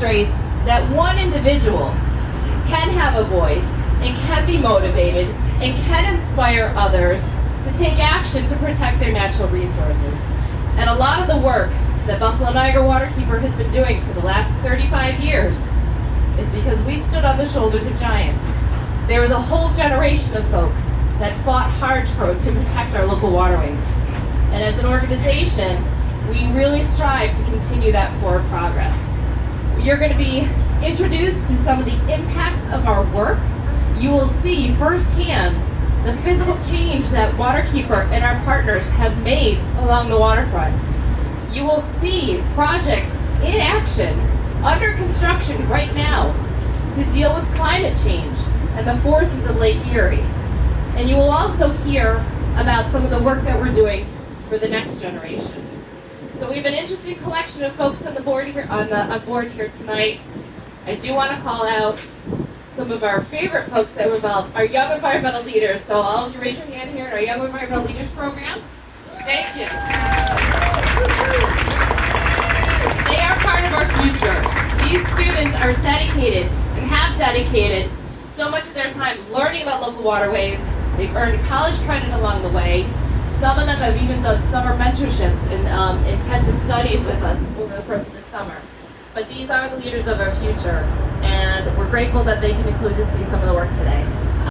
demonstrates that one individual can have a voice and can be motivated and can inspire others to take action to protect their natural resources. And a lot of the work that Buffalo Niagara Waterkeeper has been doing for the last 35 years is because we stood on the shoulders of giants. There was a whole generation of folks that fought hard to protect our local waterways. And as an organization, we really strive to continue that forward progress. You're going to be introduced to some of the impacts of our work. You will see firsthand the physical change that Waterkeeper and our partners have made along the waterfront. You will see projects in action, under construction right now, to deal with climate change and the forces of Lake Erie. And you will also hear about some of the work that we're doing for the next generation. So we have an interesting collection of folks on board here tonight. I do want to call out some of our favorite folks that were involved, our young environmental leaders. So all of you raise your hand here in our Young Environmental Leaders program. Thank you. They are part of our future. These students are dedicated and have dedicated so much of their time learning about local waterways. They've earned college credit along the way. Some of them have even done summer mentorships and intensive studies with us over the course of this summer. But these are the leaders of our future, and we're grateful that they can include to see some of the work today.